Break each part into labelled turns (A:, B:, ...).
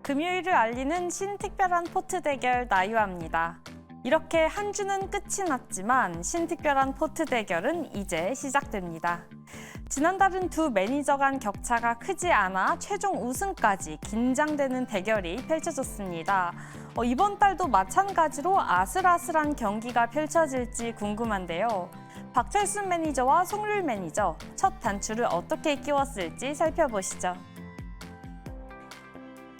A: 금요일을 알리는 신특별한 포트 대결 나유아입니다. 이렇게 한 주는 끝이 났지만 신특별한 포트 대결은 이제 시작됩니다. 지난달은 두 매니저 간 격차가 크지 않아 최종 우승까지 긴장되는 대결이 펼쳐졌습니다. 이번 달도 마찬가지로 아슬아슬한 경기가 펼쳐질지 궁금한데요. 박철순 매니저와 송률 매니저, 첫 단추를 어떻게 끼웠을지 살펴보시죠.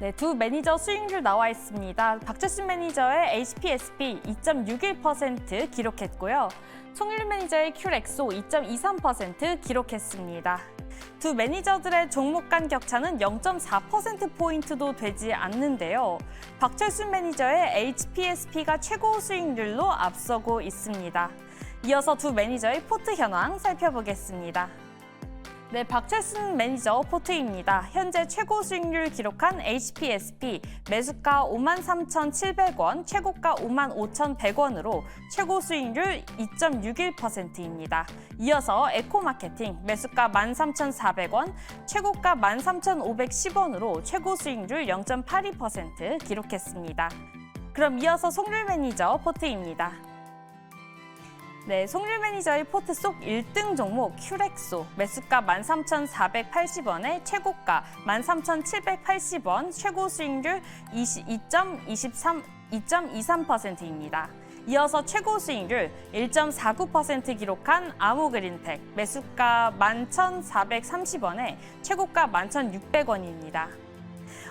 A: 네, 두 매니저 수익률 나와 있습니다. 박철순 매니저의 HPSP 2.61% 기록했고요. 송률 매니저의 큐렉소 2.23% 기록했습니다. 두 매니저들의 종목 간 격차는 0.4%포인트도 되지 않는데요. 박철순 매니저의 HPSP가 최고 수익률로 앞서고 있습니다. 이어서 두 매니저의 포트 현황 살펴보겠습니다. 네, 박철순 매니저 포트입니다. 현재 최고 수익률 기록한 HPSP 매수가 53,700원, 최고가 55,100원으로 최고 수익률 2.61%입니다. 이어서 에코마케팅 매수가 13,400원, 최고가 13,510원으로 최고 수익률 0.82% 기록했습니다. 그럼 이어서 송률 매니저 포트입니다. 네, 송률 매니저의 포트 속 1등 종목 큐렉소 매수가 13,480원에 최고가 13,780원, 최고 수익률 2.23%입니다. 이어서 최고 수익률 1.49% 기록한 아모그린텍 매수가 11,430원에 최고가 11,600원입니다.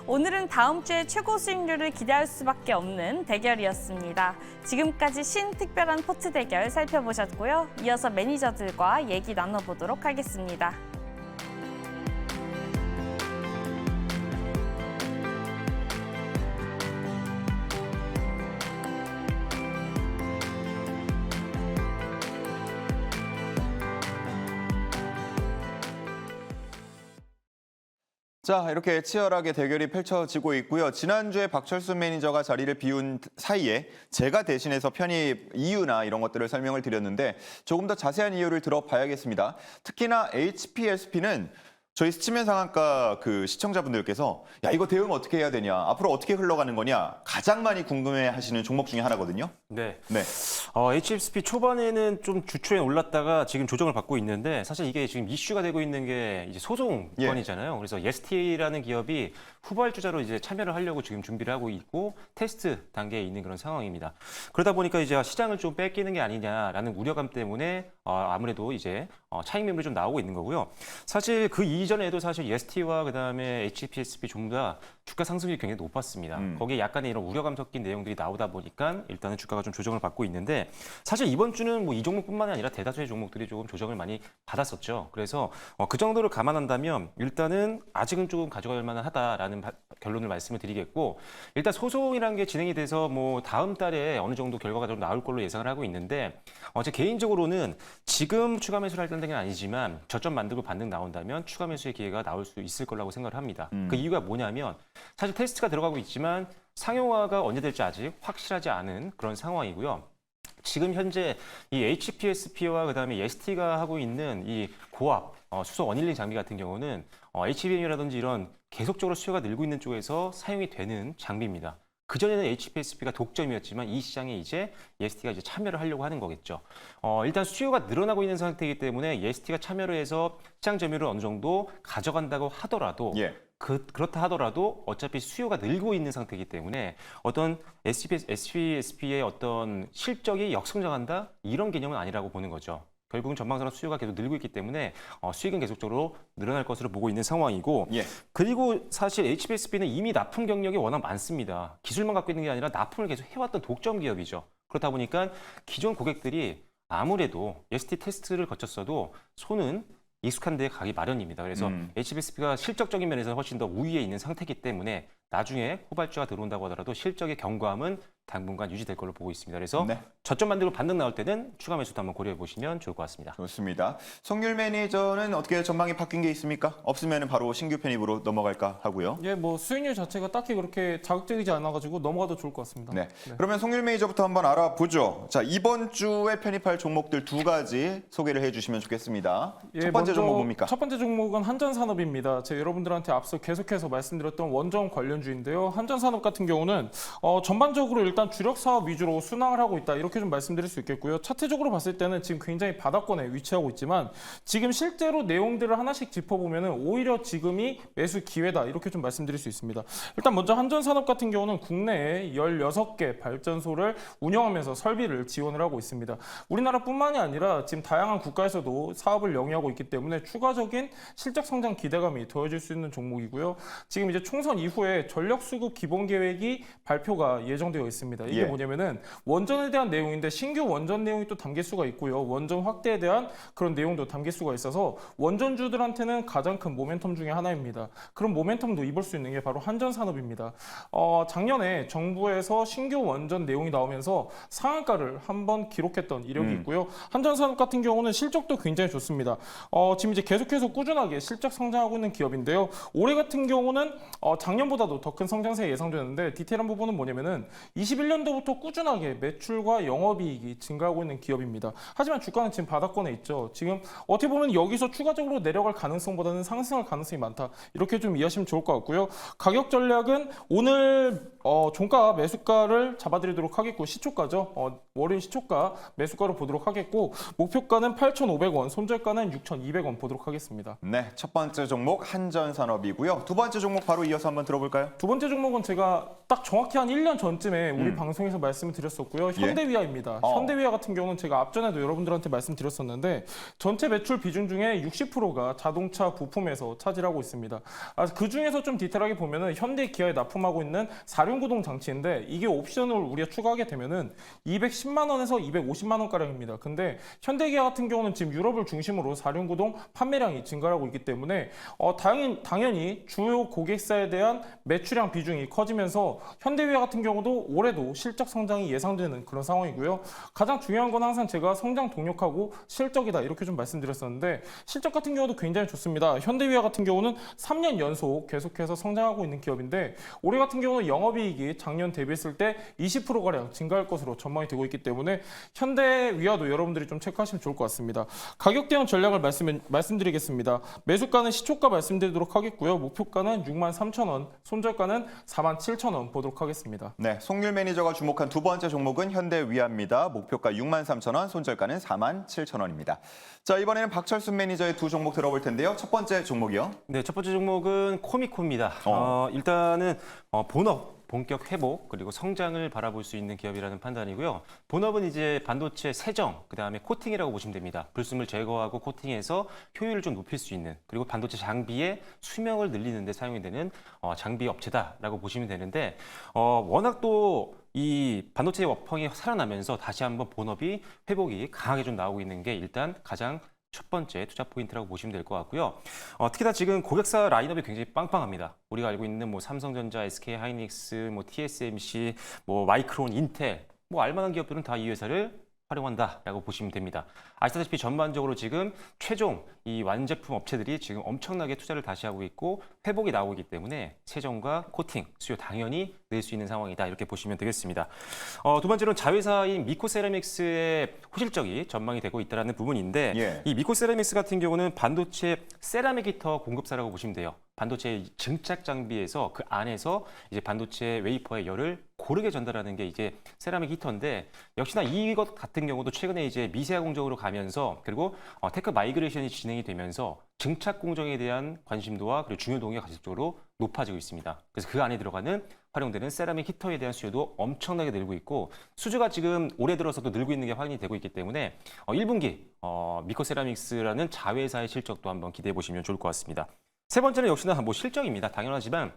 A: 오늘은 다음 주에 최고 수익률을 기대할 수밖에 없는 대결이었습니다. 지금까지 신특별한 포트 대결 살펴보셨고요. 이어서 매니저들과 얘기 나눠보도록 하겠습니다.
B: 자, 이렇게 치열하게 대결이 펼쳐지고 있고요. 지난주에 박철순 매니저가 자리를 비운 사이에 제가 대신해서 편입 이유나 이런 것들을 설명을 드렸는데 조금 더 자세한 이유를 들어봐야겠습니다. 특히나 HPSP는 저희 스치면 상한가 시청자분들께서 야, 이거 대응 어떻게 해야 되냐, 앞으로 어떻게 흘러가는 거냐 가장 많이 궁금해하시는 종목 중에 하나거든요.
C: 네.
B: 네.
C: HPSP 초반에는 좀 주초에 올랐다가 지금 조정을 받고 있는데 사실 이게 지금 이슈가 되고 있는 게 이제 소송권이잖아요. 그래서 예스티라는 기업이 후발주자로 이제 참여를 하려고 지금 준비를 하고 있고 테스트 단계에 있는 그런 상황입니다. 그러다 보니까 이제 시장을 좀 뺏기는 게 아니냐라는 우려감 때문에 아무래도 이제 차익 매물이 좀 나오고 있는 거고요. 사실 그 이전에도 사실 예스티와 그다음에 HPSP 전부 다 주가 상승률이 굉장히 높았습니다. 거기에 약간의 이런 우려감 섞인 내용들이 나오다 보니까 일단은 주가가 좀 조정을 받고 있는데 사실 이번 주는 뭐 이 종목뿐만이 아니라 대다수의 종목들이 조금 조정을 많이 받았었죠. 그래서 그 정도를 감안한다면 일단은 아직은 조금 가져갈 만하다라는 결론을 말씀을 드리겠고, 일단 소송이라는 게 진행이 돼서 뭐 다음 달에 어느 정도 결과가 좀 나올 걸로 예상을 하고 있는데 제 개인적으로는 지금 추가 매수를 할 때는 아니지만 저점 만들고 반등 나온다면 추가 매수의 기회가 나올 수 있을 거라고 생각을 합니다. 그 이유가 뭐냐면 사실 테스트가 들어가고 있지만 상용화가 언제 될지 아직 확실하지 않은 그런 상황이고요. 지금 현재 이 HPSP와 그다음에 ST가 하고 있는 이 고압 수소 원일링 장비 같은 경우는 HBM이라든지 이런 계속적으로 수요가 늘고 있는 쪽에서 사용이 되는 장비입니다. 그전에는 HPSP가 독점이었지만 이 시장에 이제 EST가 이제 참여를 하려고 하는 거겠죠. 일단 수요가 늘어나고 있는 상태이기 때문에 EST가 참여를 해서 시장 점유율을 어느 정도 가져간다고 하더라도 그렇다 하더라도 어차피 수요가 늘고 있는 상태이기 때문에 어떤 HPSP의 어떤 실적이 역성장한다 이런 개념은 아니라고 보는 거죠. 결국은 전방사랑 수요가 계속 늘고 있기 때문에 수익은 계속적으로 늘어날 것으로 보고 있는 상황이고, 그리고 사실 HPSP는 이미 납품 경력이 워낙 많습니다. 기술만 갖고 있는 게 아니라 납품을 계속 해왔던 독점 기업이죠. 그렇다 보니까 기존 고객들이 아무래도 ST 테스트를 거쳤어도 손은 익숙한 데에 가기 마련입니다. 그래서 HPSP가 실적적인 면에서 훨씬 더 우위에 있는 상태이기 때문에 나중에 후발주가 들어온다고 하더라도 실적의 견고함은 당분간 유지될 걸로 보고 있습니다. 그래서
B: 네.
C: 저점 만들고 반등 나올 때는 추가 매수도 한번 고려해 보시면 좋을 것 같습니다.
B: 좋습니다. 송률 매니저는 어떻게 전망이 바뀐 게 있습니까? 없으면 바로 신규 편입으로 넘어갈까 하고요.
D: 예, 뭐 수익률 자체가 딱히 그렇게 자극적이지 않아가지고 넘어가도 좋을 것 같습니다.
B: 네. 그러면 송률 매니저부터 한번 알아보죠. 자, 이번 주에 편입할 종목들 두 가지 소개를 해주시면 좋겠습니다.
D: 예,
B: 첫 번째
D: 먼저
B: 종목 뭡니까?
D: 첫 번째 종목은 한전산업입니다. 제가 여러분들한테 앞서 계속해서 말씀드렸던 원전 관련주인데요. 한전산업 같은 경우는 전반적으로 일단 주력 사업 위주로 순항을 하고 있다. 이렇게 좀 말씀드릴 수 있겠고요. 차트적으로 봤을 때는 지금 굉장히 바닥권에 위치하고 있지만 지금 실제로 내용들을 하나씩 짚어보면 오히려 지금이 매수 기회다. 이렇게 좀 말씀드릴 수 있습니다. 일단 먼저 한전산업 같은 경우는 국내에 16개 발전소를 운영하면서 설비를 지원을 하고 있습니다. 우리나라뿐만이 아니라 지금 다양한 국가에서도 사업을 영위하고 있기 때문에 추가적인 실적 성장 기대감이 더해질 수 있는 종목이고요. 지금 이제 총선 이후에 전력 수급 기본 계획이 발표가 예정되어 있습니다. 이게
B: 예.
D: 뭐냐면은 원전에 대한 내용인데 신규 원전 내용이 또 담길 수가 있고요. 원전 확대에 대한 그런 내용도 담길 수가 있어서 원전주들한테는 가장 큰 모멘텀 중에 하나입니다. 그런 모멘텀도 입을 수 있는 게 바로 한전산업입니다. 작년에 정부에서 신규 원전 내용이 나오면서 상한가를 한번 기록했던 이력이 있고요. 한전산업 같은 경우는 실적도 굉장히 좋습니다. 지금 이제 계속해서 꾸준하게 실적 성장하고 있는 기업인데요. 올해 같은 경우는 작년보다도 더 큰 성장세가 예상되는데 디테일한 부분은 뭐냐면은 21년도부터 꾸준하게 매출과 영업이익이 증가하고 있는 기업입니다. 하지만 주가는 지금 바닥권에 있죠. 지금 어떻게 보면 여기서 추가적으로 내려갈 가능성보다는 상승할 가능성이 많다. 이렇게 좀 이해하시면 좋을 것 같고요. 가격 전략은 오늘 종가 매수가를 잡아드리도록 하겠고 시초가죠. 월요일 시초가 매수가로 보도록 하겠고 목표가는 8,500원, 손절가는 6,200원 보도록 하겠습니다.
B: 네, 첫 번째 종목 한전산업이고요. 두 번째 종목 바로 이어서 한번 들어볼까요?
D: 두 번째 종목은 제가 딱 정확히 한 1년 전쯤에 우리 방송에서 말씀을 드렸었고요. 현대위아입니다. 현대위아 같은 경우는 제가 앞전에도 여러분들한테 말씀드렸었는데 전체 매출 비중 중에 60%가 자동차 부품에서 차지하고 있습니다. 그 중에서 좀 디테일하게 보면은 현대 기아에 납품하고 있는 사륜구동 장치인데 이게 옵션을 우리가 추가하게 되면은 210만 원에서 250만 원 가량입니다. 근데 현대기아 같은 경우는 지금 유럽을 중심으로 사륜구동 판매량이 증가하고 있기 때문에 당연히 주요 고객사에 대한 매출량 비중이 커지면서 현대위아 같은 경우도 올해도 실적 성장이 예상되는 그런 상황이고요. 가장 중요한 건 항상 제가 성장 동력하고 실적이다 이렇게 좀 말씀드렸었는데 실적 같은 경우도 굉장히 좋습니다. 현대위아 같은 경우는 3년 연속 계속해서 성장하고 있는 기업인데 올해 같은 경우는 영업이익이 작년 대비했을 때 20%가량 증가할 것으로 전망이 되고 있기 때문에 현대위아도 여러분들이 좀 체크하시면 좋을 것 같습니다. 가격 대응 전략을 말씀드리겠습니다. 매수가는 시초가 말씀드리도록 하겠고요. 목표가는 63,000원, 손절가는 47,000원 보도록 하겠습니다.
B: 네, 송률 매니저가 주목한 두 번째 종목은 현대위아입니다. 목표가 63,000원, 손절가는 47,000원입니다. 자, 이번에는 박철순 매니저의 두 종목 들어볼 텐데요. 첫 번째 종목이요.
C: 네, 첫 번째 종목은 코미코입니다. 일단은 본업 본격 회복 그리고 성장을 바라볼 수 있는 기업이라는 판단이고요. 본업은 이제 반도체 세정, 그다음에 코팅이라고 보시면 됩니다. 불순물 제거하고 코팅해서 효율을 좀 높일 수 있는 그리고 반도체 장비의 수명을 늘리는 데 사용이 되는 장비 업체다라고 보시면 되는데 워낙 또 이 반도체 업황이 살아나면서 다시 한번 본업이 회복이 강하게 좀 나오고 있는 게 일단 가장 첫 번째 투자 포인트라고 보시면 될 것 같고요. 특히나 지금 고객사 라인업이 굉장히 빵빵합니다. 우리가 알고 있는 뭐 삼성전자, SK하이닉스, 뭐 TSMC, 뭐 마이크론, 인텔, 뭐 알만한 기업들은 다 이 회사를 활용한다라고 보시면 됩니다. 아시다시피 전반적으로 지금 최종 이 완제품 업체들이 지금 엄청나게 투자를 다시 하고 있고 회복이 나오고 있기 때문에 세정과 코팅 수요 당연히 늘 수 있는 상황이다 이렇게 보시면 되겠습니다. 두 번째로는 자회사인 미코세라믹스의 호실적이 전망이 되고 있다는 부분인데 이 미코세라믹스 같은 경우는 반도체 세라믹 히터 공급사라고 보시면 돼요. 반도체 증착 장비에서 그 안에서 이제 반도체 웨이퍼의 열을 고르게 전달하는 게 이제 세라믹 히터인데 역시나 이것 같은 경우도 최근에 이제 미세화 공정으로 가면서 그리고 테크 마이그레이션이 진행이 되면서 증착 공정에 대한 관심도와 그리고 중요도가 가속적으로 높아지고 있습니다. 그래서 그 안에 들어가는 활용되는 세라믹 히터에 대한 수요도 엄청나게 늘고 있고 수주가 지금 올해 들어서도 늘고 있는 게 확인이 되고 있기 때문에 1분기 미코세라믹스라는 자회사의 실적도 한번 기대해 보시면 좋을 것 같습니다. 세 번째는 역시나 뭐 실적입니다. 당연하지만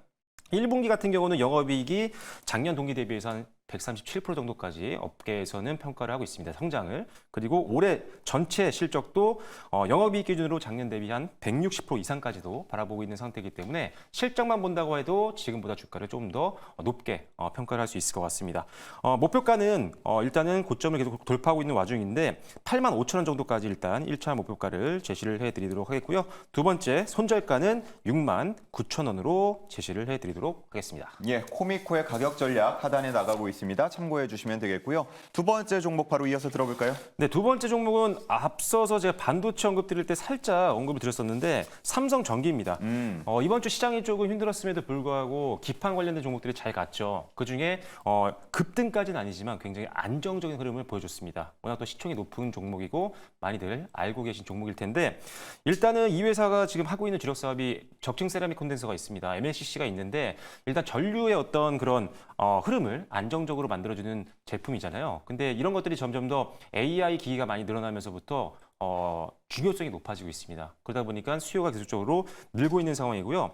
C: 1분기 같은 경우는 영업이익이 작년 동기 대비해서 한 137% 정도까지 업계에서는 평가를 하고 있습니다. 성장을. 그리고 올해 전체 실적도 영업이익 기준으로 작년 대비 한 160% 이상까지도 바라보고 있는 상태이기 때문에 실적만 본다고 해도 지금보다 주가를 좀 더 높게 평가를 할 수 있을 것 같습니다. 목표가는 일단은 고점을 계속 돌파하고 있는 와중인데 85,000원 정도까지 일단 1차 목표가를 제시를 해드리도록 하겠고요. 두 번째 손절가는 69,000원으로 제시를 해드리도록 하겠습니다.
B: 예, 코미코의 가격 전략 하단에 나가고 있습니다. 참고해 주시면 되겠고요. 두 번째 종목 바로 이어서 들어볼까요?
C: 네, 두 번째 종목은 앞서서 제가 반도체 언급 드릴 때 살짝 언급을 드렸었는데 삼성전기입니다. 이번 주 시장이 조금 힘들었음에도 불구하고 기판 관련된 종목들이 잘 갔죠. 그중에 급등까지는 아니지만 굉장히 안정적인 흐름을 보여줬습니다. 워낙 또 시총이 높은 종목이고 많이들 알고 계신 종목일 텐데 일단은 이 회사가 지금 하고 있는 주력 사업이 적층 세라믹 콘덴서가 있습니다. MLCC가 있는데 일단 전류의 어떤 그런 흐름을 안정적으로 만들어주는 제품이잖아요. 근데 이런 것들이 점점 더 AI 기기가 많이 늘어나면서부터 중요성이 높아지고 있습니다. 그러다 보니까 수요가 계속적으로 늘고 있는 상황이고요.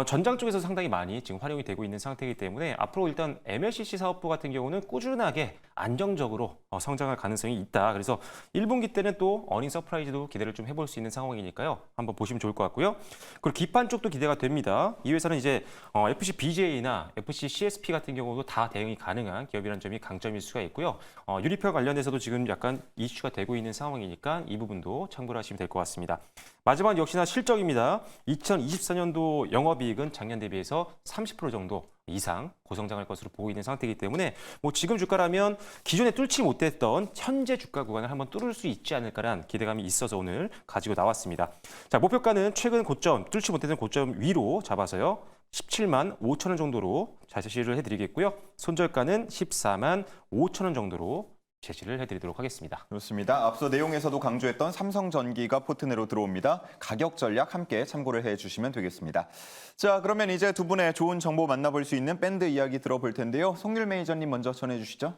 C: 전장 쪽에서 상당히 많이 지금 활용이 되고 있는 상태이기 때문에 앞으로 일단 MLCC 사업부 같은 경우는 꾸준하게 안정적으로 성장할 가능성이 있다. 그래서 1분기 때는 또 어닝 서프라이즈도 기대를 좀 해볼 수 있는 상황이니까요. 한번 보시면 좋을 것 같고요. 그리고 기판 쪽도 기대가 됩니다. 이 회사는 이제 FC BJ나 FC CSP 같은 경우도 다 대응이 가능한 기업이라는 점이 강점일 수가 있고요. 유리표 관련해서도 지금 약간 이슈가 되고 있는 상황이니까 이 부분도 참고를 하시면 될 것 같습니다. 마지막 역시나 실적입니다. 2024년도 영업이익은 작년 대비해서 30% 정도 이상 고성장할 것으로 보고 있는 상태이기 때문에 지금 주가라면 기존에 뚫지 못했던 현재 주가 구간을 한번 뚫을 수 있지 않을까라는 기대감이 있어서 오늘 가지고 나왔습니다. 자, 목표가는 최근 고점, 뚫지 못했던 고점 위로 잡아서요. 17만 5천 원 정도로 제시를 해드리겠고요. 손절가는 14만 5천 원 정도로 제시를 해드리도록 하겠습니다.
B: 그렇습니다. 앞서 내용에서도 강조했던 삼성전기가 포트내로 들어옵니다. 가격 전략 함께 참고를 해주시면 되겠습니다. 자, 그러면 이제 두 분의 좋은 정보 만나볼 수 있는 밴드 이야기 들어볼 텐데요. 송률 매니저님 먼저 전해주시죠.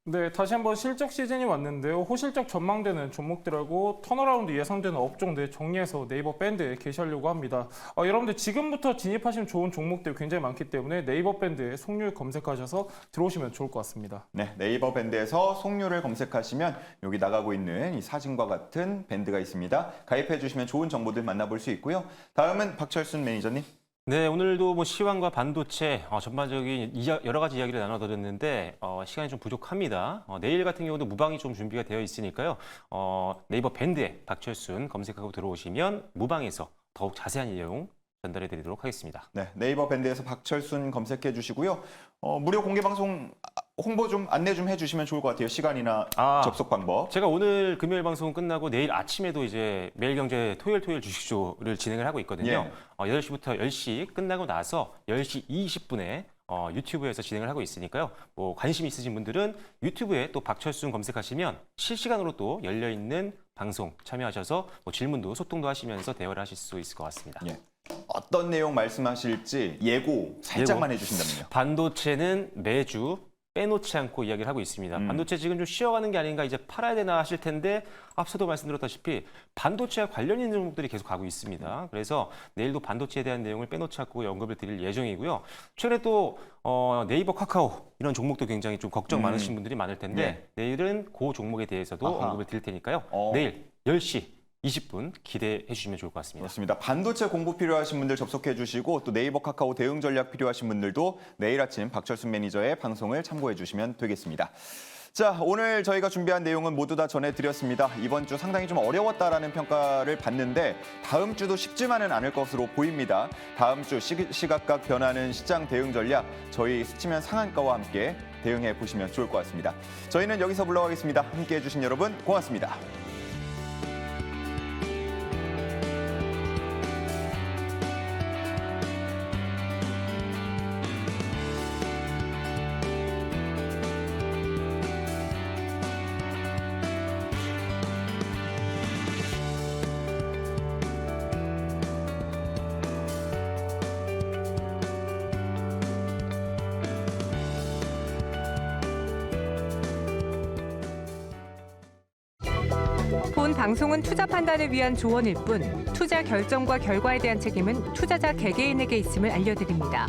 D: 네, 다시 한번 실적 시즌이 왔는데요. 호실적 전망되는 종목들하고 턴어라운드 예상되는 업종들 정리해서 네이버 밴드에 게시하려고 합니다. 여러분들 지금부터 진입하시면 좋은 종목들 굉장히 많기 때문에 네이버 밴드에 송률 검색하셔서 들어오시면 좋을 것 같습니다.
B: 네, 네이버 밴드에서 송률을 검색하시면 여기 나가고 있는 이 사진과 같은 밴드가 있습니다. 가입해 주시면 좋은 정보들 만나볼 수 있고요. 다음은 박철순 매니저님.
C: 네, 오늘도 시황과 반도체 전반적인 여러 가지 이야기를 나눠드렸는데 시간이 좀 부족합니다. 내일 같은 경우도 무방이 좀 준비가 되어 있으니까요. 네이버 밴드에 박철순 검색하고 들어오시면 무방에서 더욱 자세한 내용 전달해 드리도록 하겠습니다.
B: 네, 네이버 밴드에서 박철순 검색해 주시고요. 무료 공개 방송 홍보 좀 안내 좀 해주시면 좋을 것 같아요. 시간이나 접속 방법.
C: 제가 오늘 금요일 방송 끝나고 내일 아침에도 이제 매일경제 토요일 주식쇼를 진행을 하고 있거든요.
B: 예.
C: 8시부터 10시 끝나고 나서 10시 20분에 유튜브에서 진행을 하고 있으니까요. 관심 있으신 분들은 유튜브에 또 박철순 검색하시면 실시간으로 또 열려있는 방송 참여하셔서 질문도 소통도 하시면서 대화를 하실 수 있을 것 같습니다.
B: 예. 어떤 내용 말씀하실지 예고 살짝만 해주신다면요.
C: 반도체는 매주 빼놓지 않고 이야기를 하고 있습니다. 반도체 지금 좀 쉬어가는 게 아닌가 이제 팔아야 되나 하실 텐데 앞서도 말씀드렸다시피 반도체와 관련 있는 종목들이 계속 가고 있습니다. 그래서 내일도 반도체에 대한 내용을 빼놓지 않고 언급을 드릴 예정이고요. 최근에 또 네이버, 카카오 이런 종목도 굉장히 좀 걱정 많으신 분들이 많을 텐데 내일은 그 종목에 대해서도 언급을 드릴 테니까요. 내일 10시 20분 기대해 주시면 좋을 것 같습니다.
B: 그렇습니다. 반도체 공부 필요하신 분들 접속해 주시고 또 네이버 카카오 대응 전략 필요하신 분들도 내일 아침 박철순 매니저의 방송을 참고해 주시면 되겠습니다. 자, 오늘 저희가 준비한 내용은 모두 다 전해드렸습니다. 이번 주 상당히 좀 어려웠다라는 평가를 받는데 다음 주도 쉽지만은 않을 것으로 보입니다. 다음 주 시각각 변하는 시장 대응 전략 저희 스치면 상한가와 함께 대응해 보시면 좋을 것 같습니다. 저희는 여기서 물러가겠습니다. 함께해 주신 여러분 고맙습니다.
E: 본 방송은 투자 판단을 위한 조언일 뿐 투자 결정과 결과에 대한 책임은 투자자 개개인에게 있음을 알려드립니다.